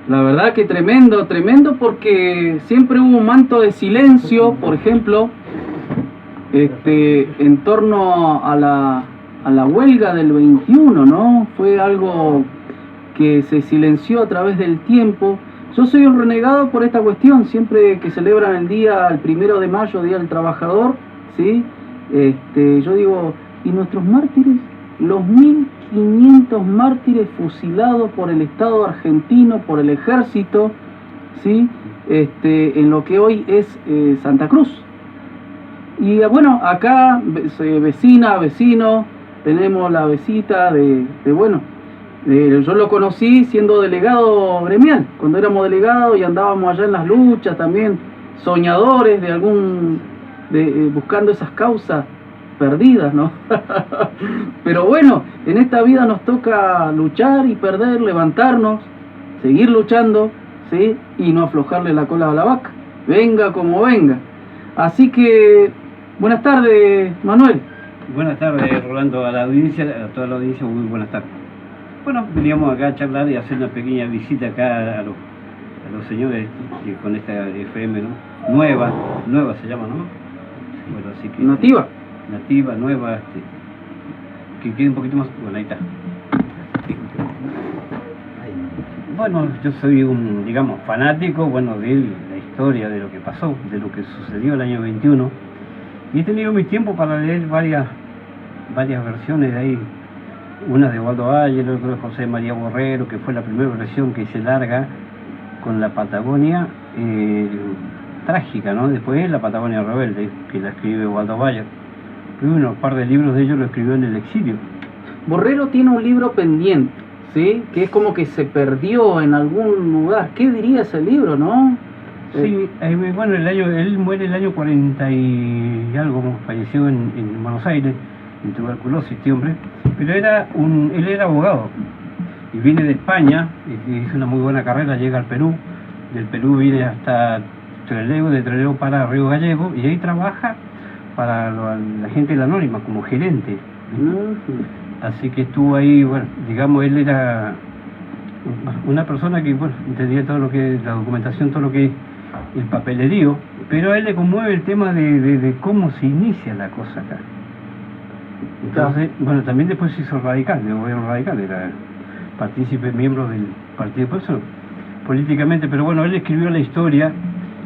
La verdad que tremendo, tremendo, porque siempre hubo un manto de silencio, por ejemplo, en torno a la huelga del 21, ¿no? Fue algo que se silenció a través del tiempo. Yo soy un renegado por esta cuestión, siempre que celebran el 1 de mayo, Día del Trabajador, ¿sí? Yo digo, ¿y nuestros mártires? Los 1500 mártires fusilados por el Estado argentino, por el ejército, ¿sí? En lo que hoy es Santa Cruz. Y bueno, acá, vecina, vecino, tenemos la visita yo lo conocí siendo delegado gremial, cuando éramos delegados y andábamos allá en las luchas también, soñadores buscando esas causas perdidas, ¿no? Pero bueno, en esta vida nos toca luchar y perder, levantarnos, seguir luchando, ¿sí? Y no aflojarle la cola a la vaca, venga como venga. Así que, buenas tardes, Manuel. Buenas tardes, Rolando, a toda la audiencia, muy buenas tardes. Bueno, veníamos acá a charlar y hacer una pequeña visita acá a los señores que con esta FM, ¿no? Nueva se llama, ¿no? Bueno, así que... Nativa, nueva, que quede un poquito más... Bueno, ahí está. Bueno, yo soy un, digamos, fanático, bueno, de la historia, de lo que pasó, de lo que sucedió el año 21. Y he tenido mi tiempo para leer varias versiones de ahí. Una de Waldo Bayer, otra de José María Borrero, que fue la primera versión que hice larga con la Patagonia trágica, ¿no? Después la Patagonia Rebelde, que la escribe Waldo Bayer. Un par de libros de ellos lo escribió en el exilio. Borrero tiene un libro pendiente, ¿sí? Que es como que se perdió en algún lugar. ¿Qué diría ese libro, no? Sí, bueno, él muere el año 40 y algo, falleció en Buenos Aires, en tuberculosis, este hombre. Pero él era abogado y viene de España, hizo una muy buena carrera, llega al Perú, del Perú viene hasta Trelew, de Trelew para Río Gallego y ahí trabaja para la gente de la Anónima como gerente. Así que estuvo ahí, bueno, digamos, él era una persona que, bueno, entendía todo lo que es la documentación, todo lo que es el papelerío, pero a él le conmueve el tema de cómo se inicia la cosa acá. Entonces, bueno, también después se hizo radical, del gobierno radical, era partícipe, miembro del partido, por eso, políticamente, pero bueno, él escribió la historia,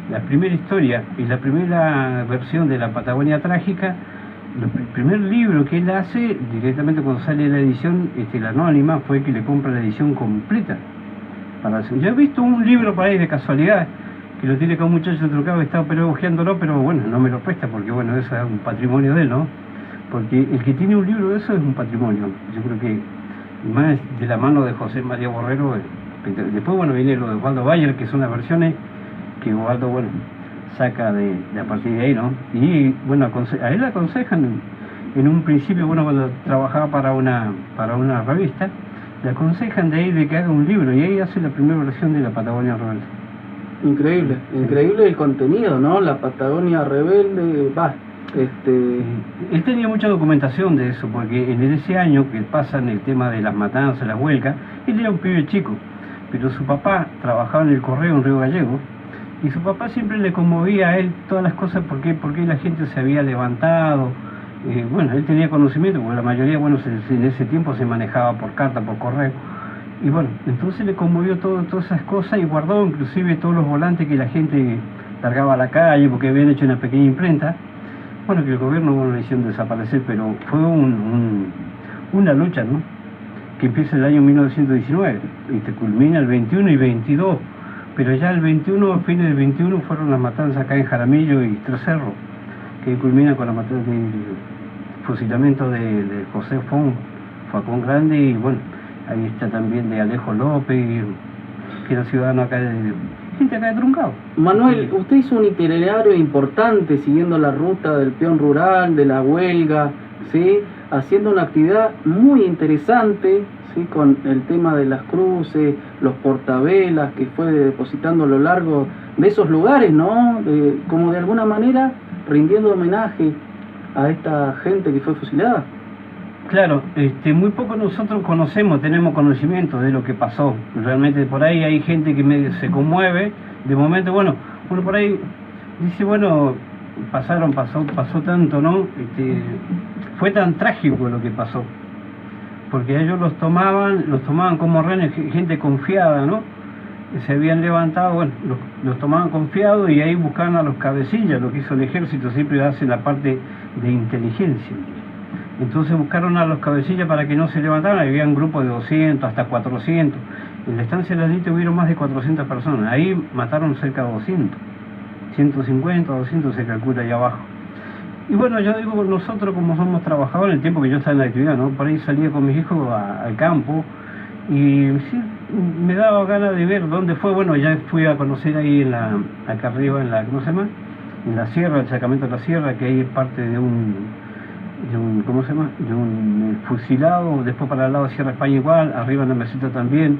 la primera historia y la primera versión de la Patagonia Trágica. El primer libro que él hace, directamente cuando sale la edición, la Anónima, fue que le compra la edición completa. Yo he visto un libro por ahí de casualidad, que lo tiene acá un muchacho trucado que está hojeándolo, pero bueno, no me lo presta porque bueno, eso es un patrimonio de él, ¿no? Porque el que tiene un libro de eso es un patrimonio. Yo creo que más de la mano de José María Borrero. Después, bueno, viene lo de Waldo Bayer, que son las versiones que Waldo, bueno, saca de a partir de ahí, ¿no? Y bueno, a él le aconsejan en un principio, bueno, cuando trabajaba para una revista, le aconsejan de ahí de que haga un libro y ahí hace la primera versión de la Patagonia Rebelde. Increíble, sí. Increíble el contenido, ¿no? La Patagonia Rebelde, Él tenía mucha documentación de eso, porque en ese año que pasan el tema de las matanzas, las huelgas, él era un pibe chico, pero su papá trabajaba en el correo en Río Gallego, y su papá siempre le conmovía a él todas las cosas, porque la gente se había levantado. Bueno, él tenía conocimiento, porque la mayoría, bueno, en ese tiempo se manejaba por carta, por correo, y bueno, entonces le conmovió todas esas cosas y guardó inclusive todos los volantes que la gente largaba a la calle, porque habían hecho una pequeña imprenta. Bueno, que el gobierno, bueno, le hicieron desaparecer, pero fue una lucha, ¿no? Que empieza el año 1919 y te culmina el 21 y 22, pero ya el 21, a fines del 21, fueron las matanzas acá en Jaramillo y Tres Cerros, que culmina con la matanza del fusilamiento de José Facón Grande, y bueno, ahí está también de Alejo López, que era ciudadano acá gente acá de Truncado. Manuel, usted hizo un itinerario importante siguiendo la ruta del peón rural, de la huelga, ¿sí? Haciendo una actividad muy interesante, ¿sí? Con el tema de las cruces, los portavelas que fue depositando a lo largo de esos lugares, ¿no? Como de alguna manera rindiendo homenaje a esta gente que fue fusilada. Claro, muy poco nosotros tenemos conocimiento de lo que pasó. Realmente por ahí hay gente que se conmueve. De momento, bueno, uno por ahí dice, bueno, pasó tanto, ¿no? Fue tan trágico lo que pasó. Porque ellos los tomaban como rehenes, gente confiada, ¿no? Se habían levantado, bueno, los tomaban confiados y ahí buscaban a los cabecillas, lo que hizo el ejército, siempre hace la parte de inteligencia. Entonces buscaron a los cabecillas para que no se levantaran, había un grupo de 200 hasta 400. En la estancia de la Lita hubieron más de 400 personas, ahí mataron cerca de 200, 150, 200 se calcula ahí abajo. Y bueno, yo digo, nosotros como somos trabajadores, en el tiempo que yo estaba en la actividad, ¿no? Por ahí salía con mis hijos al campo y sí, me daba ganas de ver dónde fue. Bueno, ya fui a conocer ahí acá arriba, ¿cómo se llama? En la sierra, el Sacramento de la Sierra, que ahí es parte de un ¿cómo se llama? De un fusilado, después para el lado de Sierra España igual, arriba en la meseta también.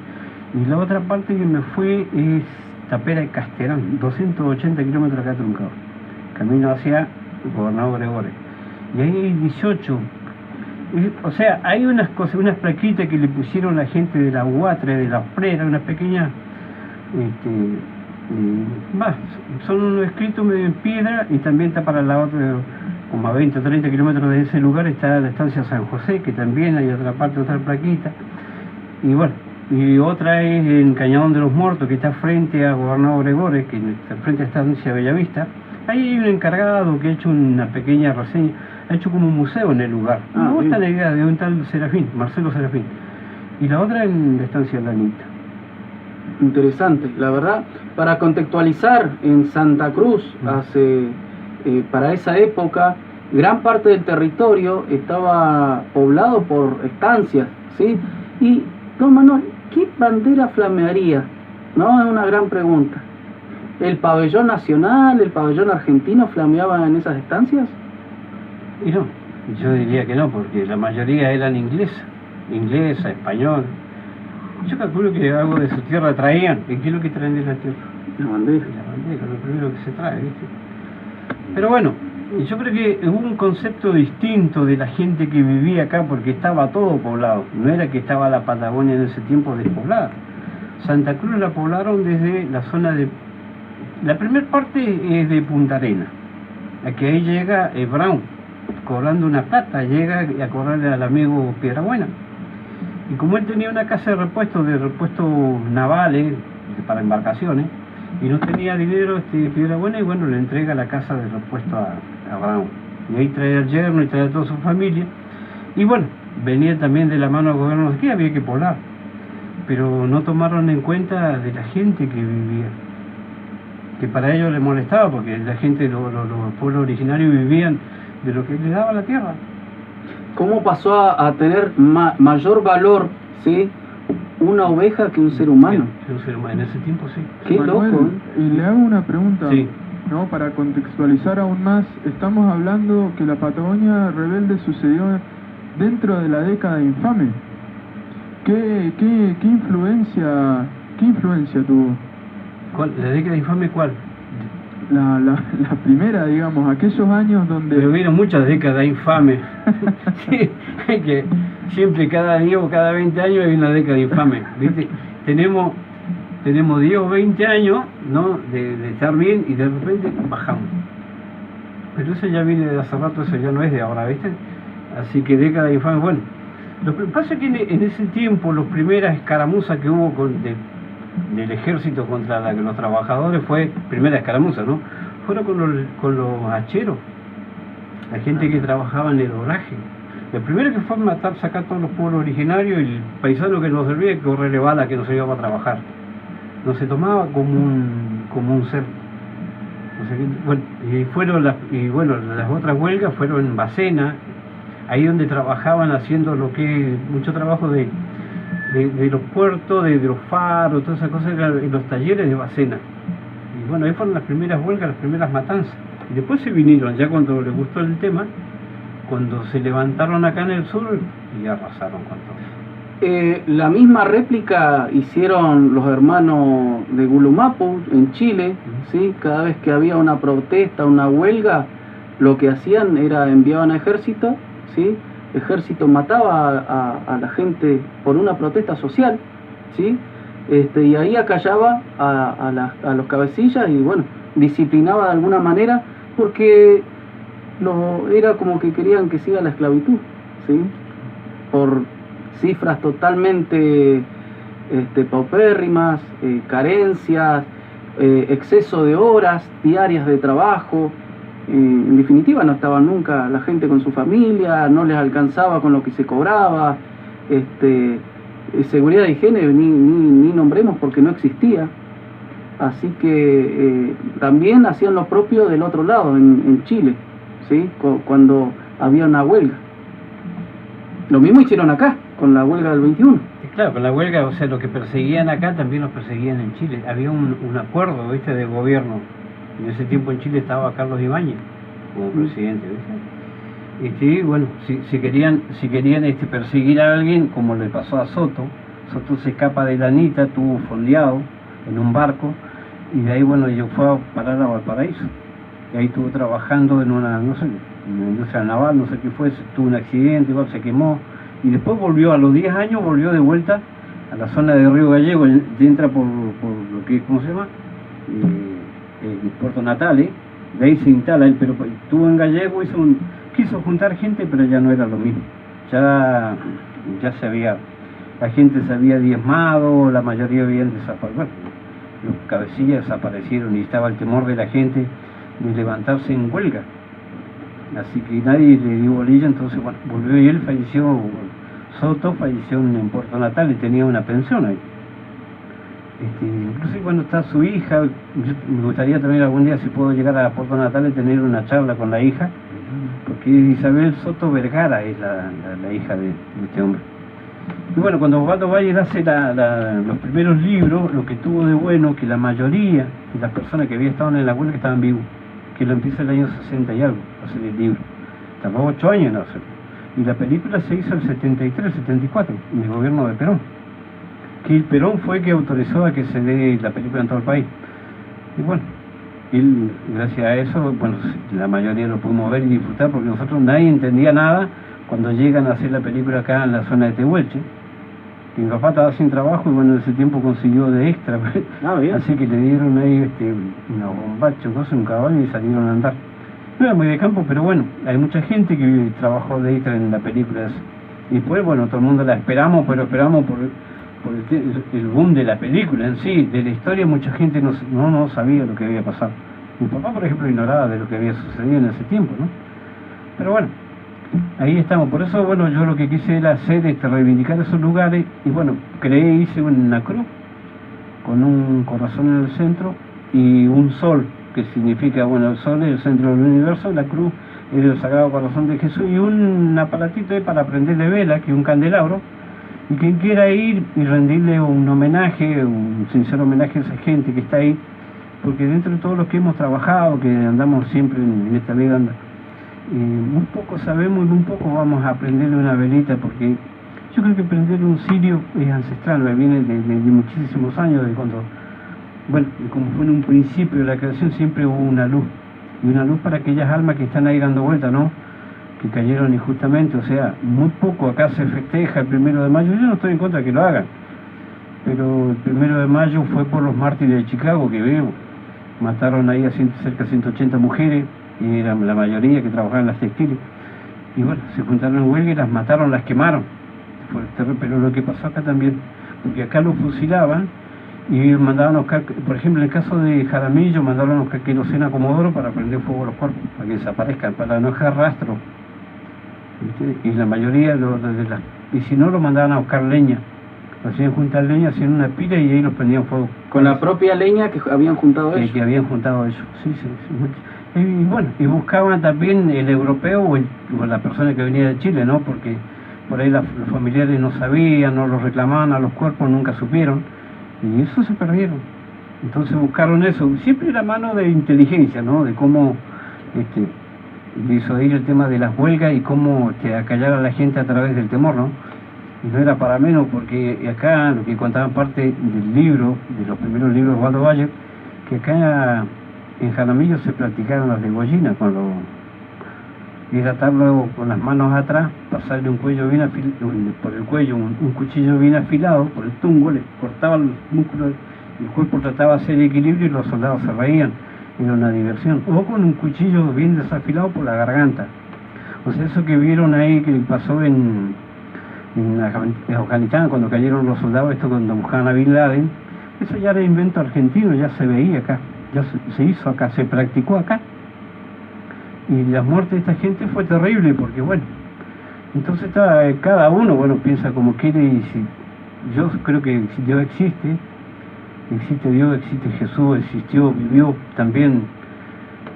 Y la otra parte que me fui es Tapera de Casterán, 280 kilómetros acá truncado, camino hacia Gobernador Gregores. Y ahí hay 18. O sea, hay unas cosas, unas plaquitas que le pusieron la gente de la UATRE, de la Prera, unas pequeñas, son unos escritos medio en piedra, y también está para la otra, como a 20 o 30 kilómetros de ese lugar, está la estancia San José, que también hay otra parte, otra plaquita. Y bueno, y otra es en Cañadón de los Muertos, que está frente a Gobernador Gregores, que está frente a estancia Bellavista. Ahí hay un encargado que ha hecho una pequeña reseña, ha hecho como un museo en el lugar. Me gusta la idea de un tal Serafín, Marcelo Serafín. Y la otra en la estancia Lanita. Interesante, la verdad. Para contextualizar, en Santa Cruz, para esa época, gran parte del territorio estaba poblado por estancias, ¿sí? Y, don Manuel, ¿qué bandera flamearía? ¿No? Es una gran pregunta. ¿El pabellón nacional, el pabellón argentino flameaban en esas estancias? Y no, yo diría que no, porque la mayoría eran inglesa, español. Yo calculo que algo de su tierra traían. ¿Y qué es lo que traen de la tierra? La bandera. La bandera, lo primero que se trae, ¿viste? Pero bueno, yo creo que hubo un concepto distinto de la gente que vivía acá, porque estaba todo poblado. No era que estaba la Patagonia en ese tiempo despoblada. Santa Cruz la poblaron desde la zona de... La primera parte es de Punta Arena. Aquí ahí llega Brown, cobrando una plata, llega a cobrarle al amigo Piedrabuena. Y como él tenía una casa de repuestos navales, para embarcaciones, y no tenía dinero Piedrabuena, y bueno, le entrega la casa de repuesto a Brown. Y ahí trae al yerno y trae a toda su familia. Y bueno, venía también de la mano del gobierno de aquí, había que poblar. Pero no tomaron en cuenta de la gente que vivía, que para ellos les molestaba, porque la gente, los pueblos originarios vivían de lo que les daba la tierra. ¿Cómo pasó a tener mayor valor, ¿sí?, una oveja que un ser humano? Que un ser humano, en ese tiempo sí. Qué Manuel, loco. Y le hago una pregunta, Sí. ¿no? Para contextualizar aún más. Estamos hablando que la Patagonia rebelde sucedió dentro de la década infame. ¿Qué influencia tuvo? ¿Cuál? ¿La década infame cuál? La primera, digamos, aquellos años donde... Pero hubieron muchas décadas infames. Sí, que siempre cada 10 o cada 20 años hay una década infame, ¿viste? Tenemos 10 o 20 años, ¿no?, de estar bien, y de repente bajamos. Pero eso ya viene de hace rato, eso ya no es de ahora, ¿viste? Así que década infame, bueno. Lo que pasa es que en ese tiempo, las primeras escaramuzas que hubo del ejército contra los trabajadores primera escaramuza, ¿no? Fueron con los hacheros, la gente que trabajaba en el oraje. Lo primero que fue matar, sacar todos los pueblos originarios, y el paisano que nos servía, que correrle bala, que no se iba a trabajar. No se tomaba como un ser. O sea, bueno, las otras huelgas fueron en Bacena, ahí donde trabajaban haciendo mucho trabajo de los puertos, de los faros, todas esas cosas, en los talleres de Bacena. Y bueno, ahí fueron las primeras huelgas, las primeras matanzas. Y después se vinieron, ya cuando les gustó el tema, cuando se levantaron acá en el sur y arrasaron con todo. La misma réplica hicieron los hermanos de Gulumapu en Chile, ¿sí? Cada vez que había una protesta, una huelga, lo que hacían era enviaban a ejército, ¿sí?, ejército mataba a la gente por una protesta social, ¿sí? Y ahí acallaba a los cabecillas y bueno, disciplinaba de alguna manera porque era como que querían que siga la esclavitud, ¿sí? Por cifras totalmente paupérrimas, carencias, exceso de horas diarias de trabajo. En definitiva no estaba nunca la gente con su familia, no les alcanzaba con lo que se cobraba, seguridad de higiene ni nombremos porque no existía. Así que también hacían lo propio del otro lado, en Chile, ¿sí? Cuando había una huelga. Lo mismo hicieron acá, con la huelga del 21. Claro, con la huelga, o sea, lo que perseguían acá también los perseguían en Chile. Había un acuerdo, ¿viste?, de gobierno. En ese tiempo en Chile estaba Carlos Ibáñez como presidente, ¿viste? Y bueno, si querían perseguir a alguien, como le pasó a Soto se escapa de la Anita, estuvo fondeado en un barco, y de ahí, bueno, yo fue a parar a Valparaíso. Y ahí estuvo trabajando en una, no sé, en una industria naval, no sé qué fue, tuvo un accidente, igual se quemó. Y después volvió, a los 10 años, volvió de vuelta a la zona de Río Gallego, entra por lo que es, ¿cómo se llama? El Puerto Natales, de ahí se instala él, pero estuvo en Gallego, quiso juntar gente, pero ya no era lo mismo. Ya la gente se había diezmado, la mayoría habían desaparecido, bueno, los cabecillas desaparecieron y estaba el temor de la gente de levantarse en huelga. Así que nadie le dio bolilla, entonces bueno, volvió y él falleció, Soto falleció en Puerto Natales, tenía una pensión ahí. Incluso bueno, está su hija, me gustaría también algún día, si puedo llegar a Puerto Natales, tener una charla con la hija, porque Isabel Soto Vergara es la hija de este hombre. Y bueno, cuando Osvaldo Bayer hace los primeros libros, lo que tuvo de bueno, que la mayoría de las personas que había estado en la huelga estaban vivos, que lo empieza el año 60 y algo, hacer el libro. Tardó 8 años en hacerlo. Y la película se hizo el 73, 74, en el gobierno de Perón. Que el Perón fue el que autorizó a que se dé la película en todo el país. Y bueno, él, gracias a eso, bueno, la mayoría lo pudimos ver y disfrutar, porque nosotros nadie entendía nada cuando llegan a hacer la película acá en la zona de Tehuelche. Mi papá estaba sin trabajo y bueno, en ese tiempo consiguió de extra. Así que le dieron ahí una bombacha, un caballo y salieron a andar. No era muy de campo, pero bueno, hay mucha gente que trabajó de extra en la película. Y después, bueno, todo el mundo la esperamos, pero esperamos por el boom de la película en sí. De la historia mucha gente no sabía lo que había pasado. Mi papá, por ejemplo, ignoraba de lo que había sucedido en ese tiempo, ¿no? Pero bueno, ahí estamos. Por eso, bueno, yo lo que quise era hacer reivindicar esos lugares. Y bueno, hice una cruz con un corazón en el centro y un sol, que significa, bueno, el sol es el centro del universo, la cruz es el Sagrado Corazón de Jesús, y un aparatito ahí para prenderle vela, que es un candelabro, y quien quiera ir y rendirle un homenaje, un sincero homenaje a esa gente que está ahí, porque dentro de todos los que hemos trabajado, que andamos siempre en esta vida, muy poco sabemos y muy poco vamos a prenderle una velita, porque yo creo que prender un cirio es ancestral, viene de muchísimos años, de cuando, bueno, como fue en un principio de la creación, siempre hubo una luz, y una luz para aquellas almas que están ahí dando vuelta, ¿no?, que cayeron injustamente. O sea, muy poco acá se festeja el 1 de mayo, yo no estoy en contra de que lo hagan, pero el 1 de mayo fue por los mártires de Chicago, que mataron ahí a cerca de 180 mujeres, y eran la mayoría que trabajaban en las textiles, y bueno, se juntaron en huelga y las mataron, las quemaron. Pero lo que pasó acá también, porque acá los fusilaban y mandaban a buscar, por ejemplo, en el caso de Jaramillo, mandaron a buscar querosena a Comodoro para prender fuego a los cuerpos, para que desaparezcan, para no dejar rastro. ¿Viste? Y la mayoría, y si no, lo mandaban a buscar leña, lo hacían juntar leña, hacían una pila y ahí los prendían fuego. Con la propia leña que habían juntado ellos. Que habían juntado ellos, sí. Y bueno, y buscaban también el europeo o la persona que venía de Chile, ¿no? Porque por ahí los familiares no sabían, no los reclamaban a los cuerpos, nunca supieron, y eso se perdieron. Entonces buscaron eso, siempre la mano de inteligencia, ¿no?, de cómo disuadir el tema de las huelgas y cómo acallar a la gente a través del temor, ¿no? Y no era para menos, porque acá, lo que contaban parte del libro, de los primeros libros de Osvaldo Bayer, que acá en Jaramillo se practicaron las degollina ir a atarlo con las manos atrás, pasarle un cuello bien por el cuello un cuchillo bien afilado, por el tungo, le cortaba los músculos, el cuerpo trataba de hacer equilibrio y los soldados se reían, era una diversión. O con un cuchillo bien desafilado por la garganta. O sea, eso que vieron ahí que pasó en Afganistán cuando cayeron los soldados, esto cuando buscaban a Bin Laden, eso ya era invento argentino, ya se veía acá, ya se hizo acá, se practicó acá. Y la muerte de esta gente fue terrible porque, bueno, entonces cada uno, bueno, piensa como quiere. Y si, yo creo que si Dios existe Dios, existe Jesús, existió, vivió también,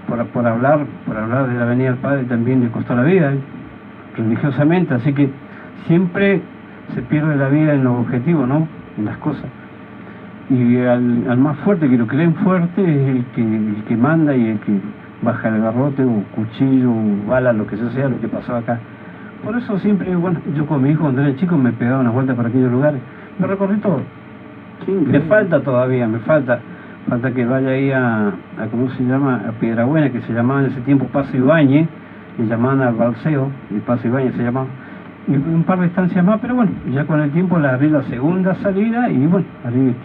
por hablar de la venida del Padre también le costó la vida, religiosamente, así que siempre se pierde la vida en los objetivos, ¿no? En las cosas. Y al más fuerte, que lo creen fuerte, es el que manda y el que baja el garrote o cuchillo o bala, lo que sea lo que pasó acá. Por eso siempre, bueno, yo con mi hijo cuando era chico me pegaba una vuelta para aquellos lugares, me recorrí todo. Me falta todavía, falta que vaya ahí a ¿cómo se llama? A Piedrabuena, que se llamaba en ese tiempo Paso Ibáñez, le llamaban al Balseo, y Paso Ibáñez se llamaba, y un par de estancias más, pero bueno, ya con el tiempo le abrí la segunda salida y bueno, abrí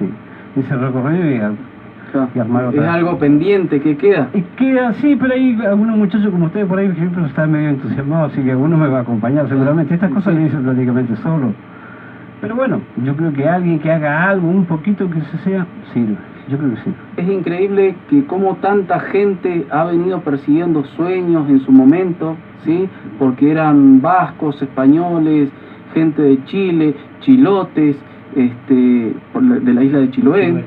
ese recorrido y armar otra. Es algo pendiente que queda. Y queda, sí, pero hay algunos muchachos como ustedes por ahí, por ejemplo, están medio entusiasmados, así que alguno me va a acompañar seguramente. Estas cosas le dicen prácticamente solo. Pero bueno, yo creo que alguien que haga algo, un poquito que se sea, sirve. Yo creo que sí. Es increíble que como tanta gente ha venido persiguiendo sueños en su momento, ¿sí? Porque eran vascos, españoles, gente de Chile, chilotes, de la isla de Chiloé,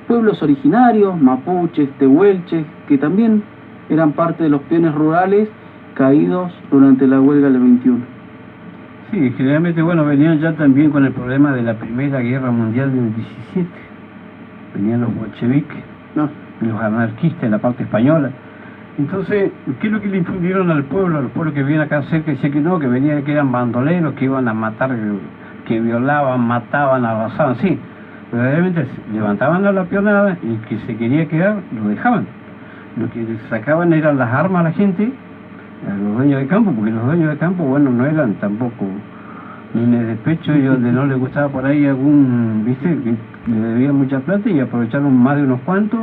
pueblos originarios, mapuches, tehuelches, que también eran parte de los peones rurales caídos durante la huelga del 21. Sí, generalmente, bueno, venían ya también con el problema de la Primera Guerra Mundial del 17. Venían los bolcheviques, los anarquistas en la parte española. Entonces, ¿qué es lo que le infundieron al pueblo que viene acá cerca? Decía que no, que venían, que eran bandoleros, que iban a matar, que violaban, mataban, arrasaban, sí. Verdaderamente levantaban a la peonada y el que se quería quedar, lo dejaban. Lo que les sacaban eran las armas a la gente, a los dueños de campo, porque los dueños de campo, bueno, no eran tampoco ni en el despecho, ellos donde no les gustaba por ahí algún, viste, que le debían mucha plata y aprovecharon más de unos cuantos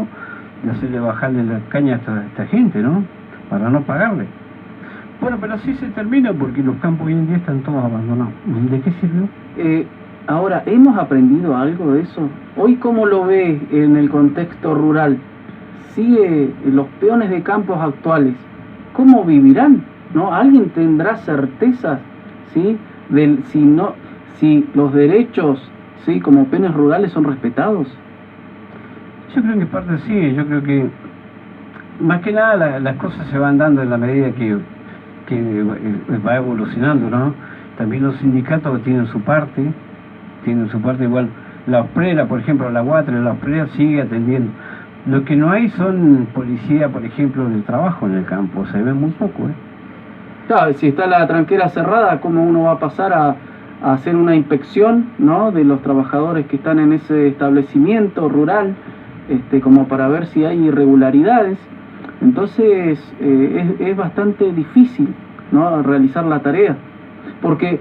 de hacerle bajarle la caña a esta gente, ¿no? Para no pagarle. Bueno, pero así se termina porque los campos hoy en día están todos abandonados. ¿De qué sirvió? Ahora, ¿hemos aprendido algo de eso? Hoy, ¿cómo lo ves en el contexto rural? ¿Sigue los peones de campos actuales? ¿Cómo vivirán? ¿No? ¿Alguien tendrá certezas, ¿sí? Si los derechos, ¿sí? Como peones rurales son respetados? Yo creo que parte sí, yo creo que más que nada las cosas se van dando en la medida que va evolucionando, ¿no? También los sindicatos tienen su parte igual. La Osprera, por ejemplo, la Guatra, la Osprera sigue atendiendo. Lo que no hay son policía, por ejemplo, del trabajo en el campo, se ve muy poco, Claro, si está la tranquera cerrada, ¿cómo uno va a pasar a hacer una inspección, ¿no? De los trabajadores que están en ese establecimiento rural, como para ver si hay irregularidades? Entonces es bastante difícil, ¿no? Realizar la tarea, porque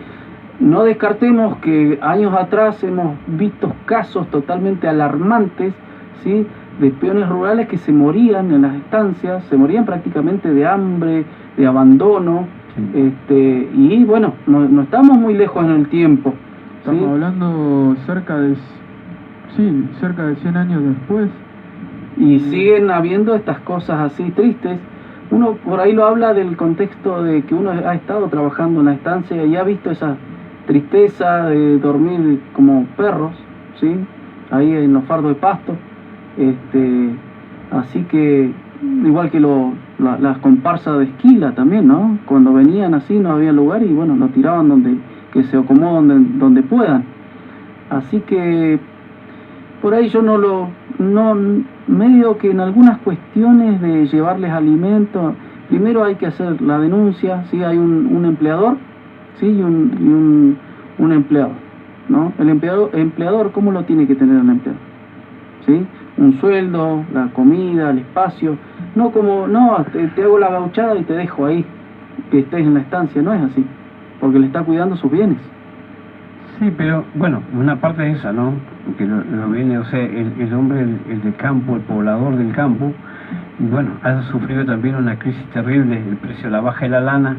no descartemos que años atrás hemos visto casos totalmente alarmantes, ¿sí? De peones rurales que se morían en las estancias, se morían prácticamente de hambre, de abandono, sí. Y bueno, no estamos muy lejos en el tiempo. Estamos ¿sí? hablando cerca de 100 años después. Y siguen habiendo estas cosas así tristes. Uno por ahí lo habla del contexto de que uno ha estado trabajando en la estancia y ha visto esa tristeza de dormir como perros, ¿sí? Ahí en los fardos de pasto. Así que igual que las comparsas de Esquila también, ¿no? Cuando venían así no había lugar y bueno, lo tiraban donde que se acomoden donde puedan. Así que por ahí yo medio que en algunas cuestiones de llevarles alimento, primero hay que hacer la denuncia, ¿sí? Hay un empleador, ¿sí? Y un empleado, ¿no? El empleador, ¿cómo lo tiene que tener el empleador? ¿Sí? Un sueldo, la comida, el espacio, no como, no, te hago la gauchada y te dejo ahí, que estés en la estancia, no es así, porque le está cuidando sus bienes. Sí, pero bueno, una parte es esa, ¿no? Que lo viene, o sea, el hombre, el del campo, el poblador del campo, y bueno, ha sufrido también una crisis terrible, el precio de la baja de la lana.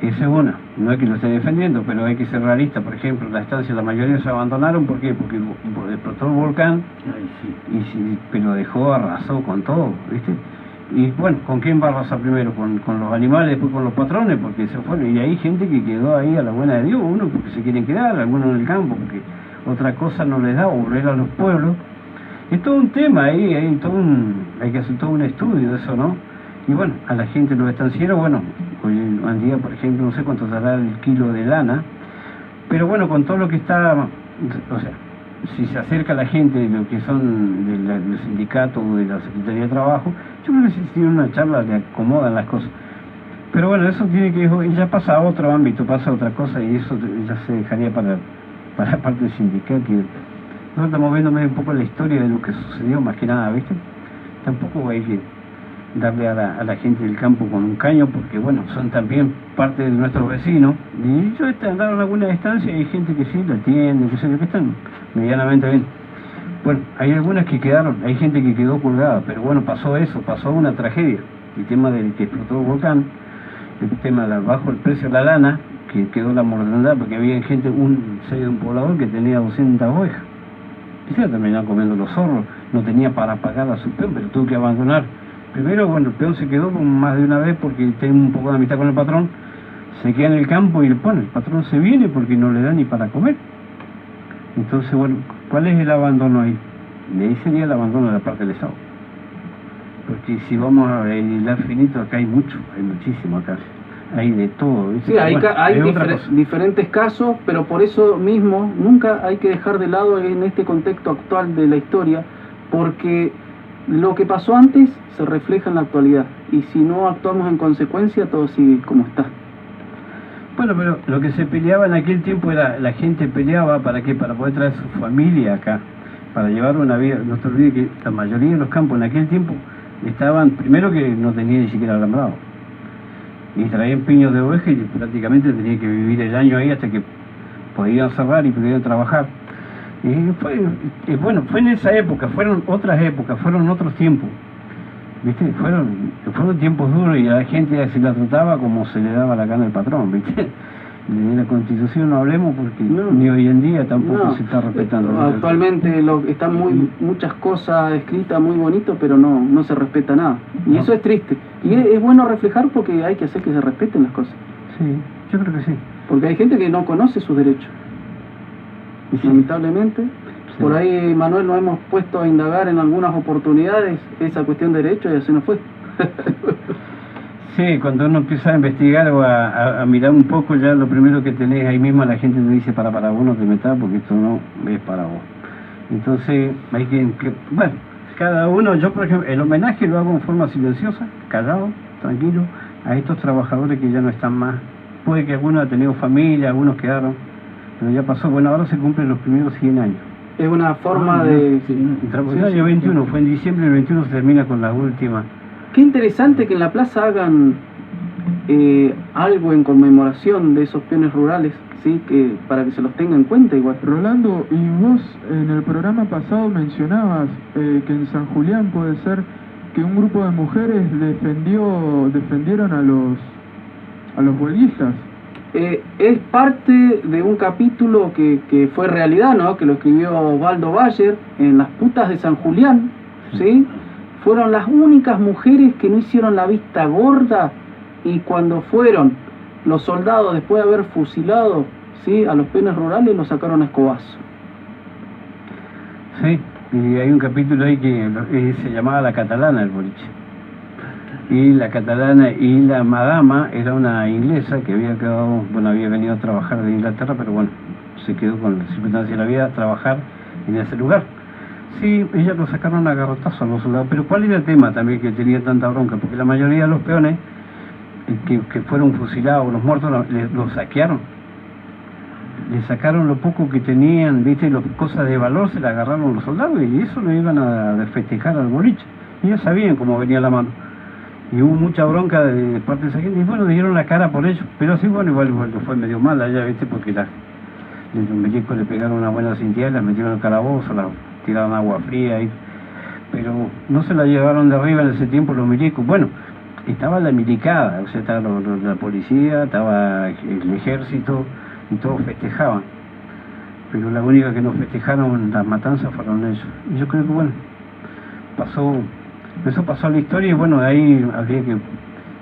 Esa es una, no es que lo esté defendiendo, pero hay que ser realista. Por ejemplo, la estancia, la mayoría se abandonaron, ¿por qué? Porque explotó el volcán, pero dejó, arrasó con todo, ¿viste? Y bueno, ¿con quién va a arrasar primero? Con los animales, después con los patrones, porque se fueron. Y hay gente que quedó ahí a la buena de Dios, uno porque se quieren quedar, algunos en el campo, porque otra cosa no les da, volver a los pueblos. Es todo un tema ahí, hay que hacer todo un estudio de eso, ¿no? Y bueno, a la gente, los estancieros, bueno, hoy en día, por ejemplo, no sé cuánto dará el kilo de lana, pero bueno, con todo lo que está, o sea, si se acerca la gente de lo que son del sindicato o de la Secretaría de Trabajo, yo creo que si tiene una charla le acomodan las cosas. Pero bueno, eso tiene que, ya pasa a otro ámbito, pasa a otra cosa, y eso ya se dejaría para la parte sindical, que nosotros estamos viendo un poco la historia de lo que sucedió, más que nada, ¿viste? Tampoco hay que darle a la gente del campo con un caño, porque bueno, son también parte de nuestros vecinos, y ellos andaron a alguna distancia y hay gente que sí la atiende, que están medianamente bien. Bueno, hay algunas que quedaron, hay gente que quedó colgada, pero bueno, pasó una tragedia, el tema del que explotó el volcán, el tema del bajo el precio de la lana, que quedó la mortandad, porque había gente, un poblador que tenía 200 ovejas, y se terminaron comiendo los zorros, no tenía para pagar a su peón, pero tuvo que abandonar. Primero, bueno, el peón se quedó más de una vez porque tiene un poco de amistad con el patrón, se queda en el campo y el patrón se viene porque no le da ni para comer. Entonces, bueno, ¿cuál es el abandono ahí? De ahí sería el abandono de la parte del Estado. Porque si vamos a hilar finito, acá hay muchísimo acá. Hay de todo, ¿viste? Sí, hay, bueno, hay diferentes casos, pero por eso mismo nunca hay que dejar de lado en este contexto actual de la historia, porque lo que pasó antes se refleja en la actualidad, y si no actuamos en consecuencia, todo sigue como está. Bueno, pero lo que se peleaba en aquel tiempo era, la gente peleaba ¿para qué? Para poder traer su familia acá, para llevar una vida. No te olvides que la mayoría de los campos en aquel tiempo estaban, primero que no tenían ni siquiera alambrado, y traían piños de oveja y prácticamente tenían que vivir el año ahí hasta que podían cerrar y podían trabajar. Y bueno, fue en esa época, fueron otras épocas, fueron otros tiempos, ¿viste? Fueron tiempos duros y a la gente se la trataba como se le daba la gana al patrón, ¿viste? De la Constitución no hablemos porque ni hoy en día tampoco se está respetando. Actualmente están muchas cosas escritas muy bonito, pero no se respeta nada. Y eso es triste. Y es bueno reflejar porque hay que hacer que se respeten las cosas. Sí, yo creo que sí. Porque hay gente que no conoce sus derechos. Sí. Lamentablemente. Sí. Por ahí, Manuel, nos hemos puesto a indagar en algunas oportunidades esa cuestión de derechos y así nos fue. Sí, cuando uno empieza a investigar o a mirar un poco, ya lo primero que tenés ahí mismo, la gente te dice para vos no te metas porque esto no es para vos. Entonces hay que, bueno, cada uno, yo por ejemplo, el homenaje lo hago en forma silenciosa, callado, tranquilo, a estos trabajadores que ya no están más. Puede que algunos han tenido familia, algunos quedaron, pero ya pasó. Bueno, ahora se cumplen los primeros 100 años. Es una forma de... El año 21, fue en diciembre del 21, se termina con la última. Qué interesante que en la plaza hagan algo en conmemoración de esos peones rurales, ¿sí? Que para que se los tenga en cuenta igual. Rolando, y vos en el programa pasado mencionabas que en San Julián puede ser que un grupo de mujeres defendieron a los huelguistas. Es parte de un capítulo que fue realidad, ¿no? Que lo escribió Osvaldo Bayer en Las putas de San Julián, ¿sí? Fueron las únicas mujeres que no hicieron la vista gorda, y cuando fueron los soldados, después de haber fusilado, ¿sí?, a los peones rurales, los sacaron a escobazo. Sí, y hay un capítulo ahí que se llamaba La Catalana, el boliche. Y la catalana y la madama era una inglesa que había venido a trabajar de Inglaterra, pero bueno, se quedó con la circunstancia de la vida a trabajar en ese lugar. Sí, ellas lo sacaron a garrotazo a los soldados, pero ¿cuál era el tema también que tenía tanta bronca? Porque la mayoría de los peones que fueron fusilados, los muertos, los saquearon. Le sacaron lo poco que tenían, ¿viste? Las cosas de valor se las agarraron los soldados y eso lo iban a festejar al boliche. Ellos sabían cómo venía la mano. Y hubo mucha bronca de parte de esa gente, y bueno, dieron la cara por ello. Pero sí, bueno, igual le fue medio mal allá, ¿viste? Porque los milicos le pegaron una buena cintiada, las metieron en el calabozo, las tiraron agua fría, pero no se la llevaron de arriba en ese tiempo los milicos. Bueno, estaba la milicada, o sea, estaba la policía, estaba el ejército, y todos festejaban. Pero la única que no festejaron las matanzas fueron ellos. Y yo creo que, bueno, eso pasó a la historia, y bueno, de ahí habría que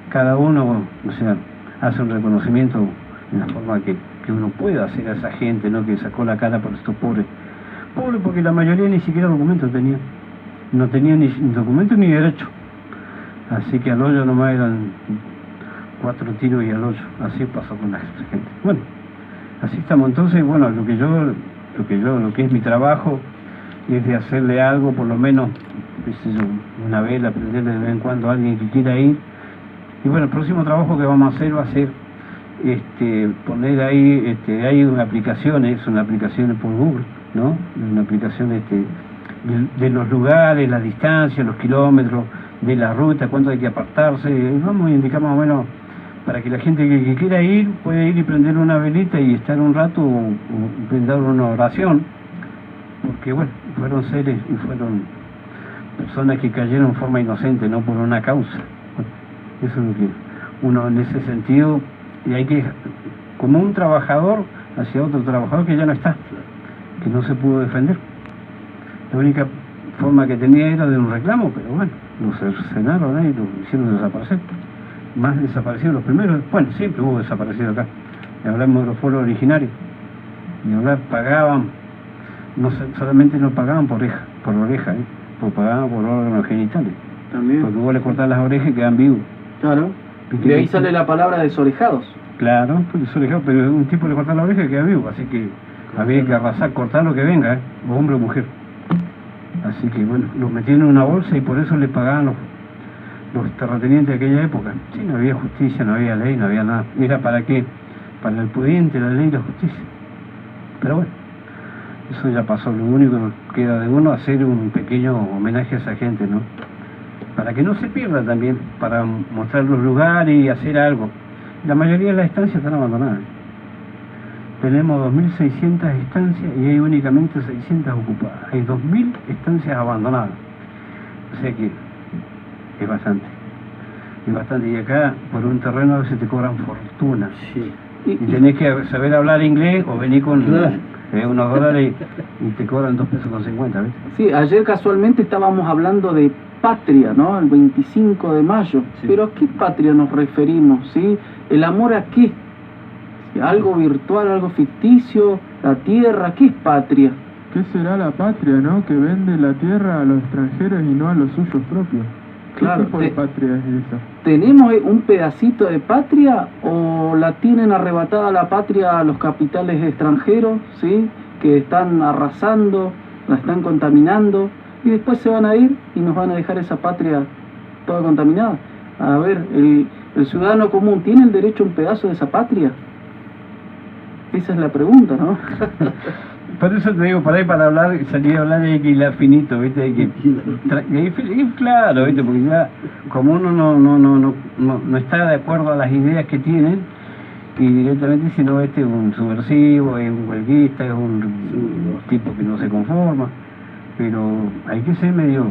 cada uno, o sea, hace un reconocimiento en la forma que uno pueda hacer a esa gente, ¿no? Que sacó la cara por estos pobres, porque la mayoría ni siquiera documentos tenía, no tenían ni documentos ni derecho, así que al hoyo nomás eran 4 tiros y al hoyo. Así pasó con la gente. Bueno, así estamos. Entonces, bueno, lo que es mi trabajo es de hacerle algo, por lo menos, qué sé yo, una vela, prenderle de vez en cuando a alguien que quiera ir. Y bueno, el próximo trabajo que vamos a hacer va a ser poner ahí, hay una aplicación, es una aplicación por Google, ¿no? Una aplicación de los lugares, las distancias, los kilómetros, de la ruta, cuánto hay que apartarse. Vamos a indicar más o menos para que la gente que quiera ir pueda ir y prender una velita y estar un rato, o brindar una oración, porque bueno, fueron seres y fueron personas que cayeron en forma inocente, no por una causa. Bueno, eso es lo que uno en ese sentido, y hay que, como un trabajador hacia otro trabajador que ya no está, que no se pudo defender. La única forma que tenía era de un reclamo, pero bueno, lo cercenaron ahí, lo hicieron desaparecer. Más desaparecidos los primeros. Bueno, siempre hubo desaparecidos acá. Y hablamos de los pueblos originarios. Y hablar, pagaban, no solamente no pagaban por oreja, pues pagaban por órganos genitales. También. Porque vos le cortás las orejas y quedan vivos. Claro. De ahí sale la palabra desorejados. Claro, pues desorejados, pero un tipo le cortás la oreja y queda vivo, así que había que arrasar, cortar lo que venga, o hombre o mujer. Así que bueno, los metían en una bolsa y por eso le pagaban los terratenientes de aquella época. Sí, no había justicia, no había ley, no había nada. ¿Era para qué? Para el pudiente, la ley y la justicia. Pero bueno, eso ya pasó. Lo único que queda de uno hacer un pequeño homenaje a esa gente, ¿no? Para que no se pierda también, para mostrar los lugares y hacer algo. La mayoría de las estancias están abandonadas. Tenemos 2.600 estancias y hay únicamente 600 ocupadas. Hay 2.000 estancias abandonadas. O sea que es bastante. Es bastante. Y acá, por un terreno, a veces te cobran fortuna. Sí. Y tenés que saber hablar inglés o venir con unos dólares y te cobran 2 pesos con 50, ¿ves? Sí, ayer casualmente estábamos hablando de patria, ¿no? El 25 de mayo. Sí. Pero ¿a qué patria nos referimos? ¿Sí? ¿El amor a qué? ¿Algo virtual, algo ficticio? ¿La tierra? ¿Qué es patria? ¿Qué será la patria, no? Que vende la tierra a los extranjeros y no a los suyos propios. ¿Qué claro, tipo de patria es esa? ¿Tenemos un pedacito de patria o la tienen arrebatada la patria a los capitales extranjeros, ¿sí? Que están arrasando, la están contaminando y después se van a ir y nos van a dejar esa patria toda contaminada? A ver, el ciudadano común, ¿tiene el derecho a un pedazo de esa patria? Esa es la pregunta, ¿no? Por eso te digo, por ahí para hablar, salir a hablar hay que hilar finito, ¿viste? Hay que, claro, ¿viste? Porque ya, como uno no está de acuerdo a las ideas que tienen, y directamente si no, es un subversivo, es un huelguista, es un tipo que no se conforma, pero hay que ser medio,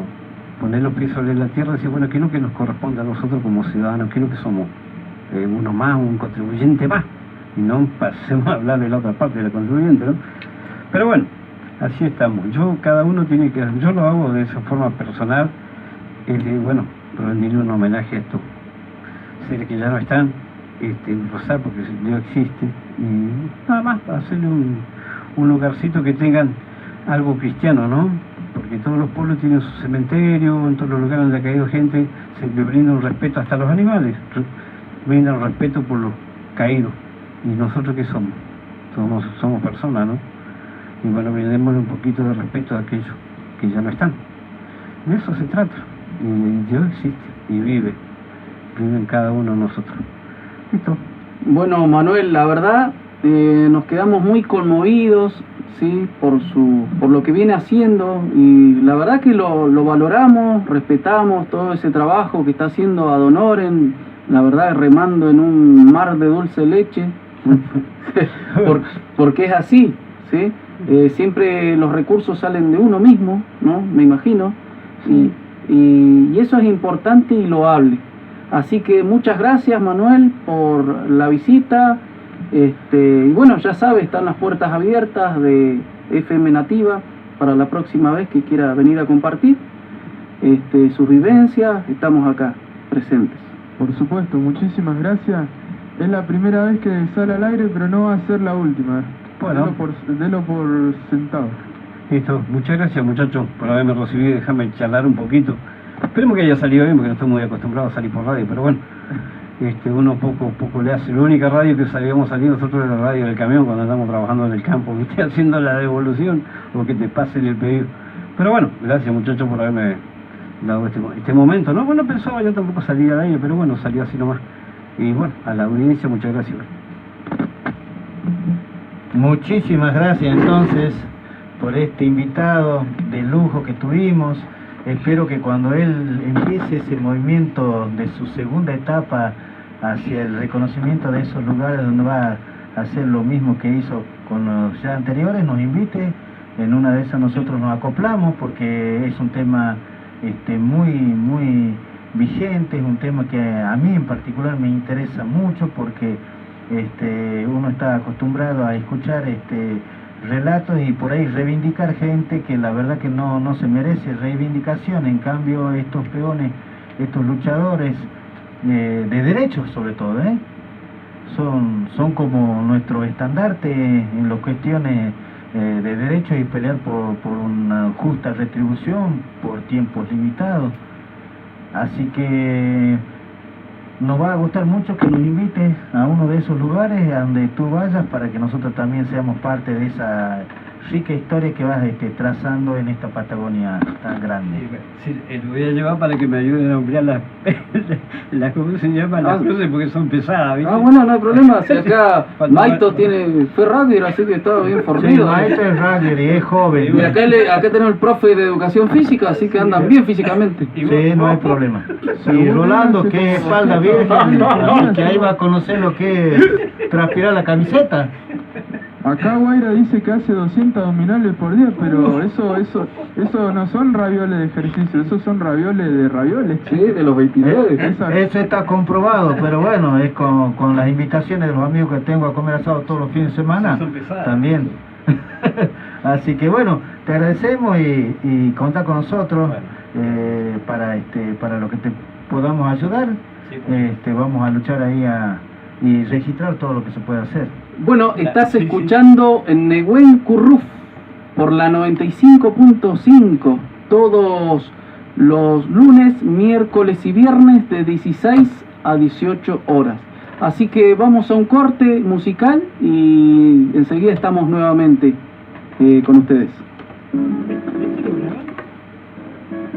poner los pies sobre la tierra y decir, bueno, ¿qué es lo que nos corresponde a nosotros como ciudadanos? ¿Qué es lo que somos? Uno más, un contribuyente más, y no pasemos a hablar de la otra parte de la contribuyente, ¿no? Pero bueno, así estamos. Cada uno tiene que, yo lo hago de esa forma personal, bueno, rendirle un homenaje a estos seres que ya no están, rozar porque Dios existe, y nada más, hacerle un lugarcito que tengan algo cristiano, ¿no? Porque todos los pueblos tienen su cementerio, en todos los lugares donde ha caído gente, se le brinda un respeto hasta a los animales, brindan un respeto por los caídos. ¿Y nosotros qué somos? Somos personas, ¿no? Y bueno, brindémosle un poquito de respeto a aquellos que ya no están. De eso se trata. Y Dios existe y vive en cada uno de nosotros. ¿Listo? Bueno, Manuel, la verdad, nos quedamos muy conmovidos ¿sí? Por lo que viene haciendo, y la verdad que lo valoramos, respetamos todo ese trabajo que está haciendo a Don Oren, la verdad remando en un mar de dulce leche, porque es así, ¿sí? Siempre los recursos salen de uno mismo, ¿no? Me imagino, y eso es importante y loable. Así que muchas gracias, Manuel, por la visita. Y bueno, ya sabe, están las puertas abiertas de FM Nativa para la próxima vez que quiera venir a compartir sus vivencias. Estamos acá presentes. Por supuesto, muchísimas gracias. Es la primera vez que sale al aire, pero no va a ser la última. Bueno, delo por sentado. Listo, muchas gracias, muchachos, por haberme recibido y dejarme charlar un poquito. Esperemos que haya salido bien, porque no estoy muy acostumbrado a salir por radio, pero bueno, uno poco le hace. La única radio que sabíamos salir nosotros es la radio del camión cuando estamos trabajando en el campo, ¿viste? Haciendo la devolución o que te pasen el pedido. Pero bueno, gracias, muchachos, por haberme dado este momento, ¿no? Bueno, pensaba yo tampoco salir al aire, pero bueno, salió así nomás. Y bueno, a la audiencia, muchas gracias. Muchísimas gracias entonces por este invitado de lujo que tuvimos. Espero que cuando él empiece ese movimiento de su segunda etapa hacia el reconocimiento de esos lugares donde va a hacer lo mismo que hizo con los ya anteriores, nos invite. En una de esas nosotros nos acoplamos porque es un tema muy vigente, es un tema que a mí en particular me interesa mucho porque uno está acostumbrado a escuchar relatos y por ahí reivindicar gente que la verdad que no se merece reivindicación. En cambio estos peones, estos luchadores de derechos sobre todo, son como nuestro estandarte en las cuestiones de derechos y pelear por una justa retribución por tiempos limitados. Así que nos va a gustar mucho que nos invites a uno de esos lugares a donde tú vayas para que nosotros también seamos parte de esa rica historia que vas trazando en esta Patagonia tan grande. Sí, lo voy a llevar para que me ayuden a ampliar las ¿cómo se llama? Las cruces porque son pesadas, ¿viste? Bueno, no hay problema, si acá Maito fue radio, así que estaba bien fornido. Sí, Maito es radio y es joven. Y acá tenemos el profe de educación física, así que andan bien físicamente. Sí, no hay problema. Y Rolando, que es espalda vieja, que ahí va a conocer lo que es transpirar la camiseta. Acá Guaira dice que hace 200 abdominales por día, pero eso no son ravioles de ejercicio, esos son ravioles de ravioles. Sí, de los 29. Eso está comprobado, pero bueno, es con las invitaciones de los amigos que tengo a comer asado todos los fines de semana, también. Así que bueno, te agradecemos y contá con nosotros para lo que te podamos ayudar. Sí, vamos a luchar ahí y registrar todo lo que se puede hacer. Bueno, estás escuchando en Nehuen Curruf por la 95.5 todos los lunes, miércoles y viernes de 16 a 18 horas. Así que vamos a un corte musical y enseguida estamos nuevamente con ustedes.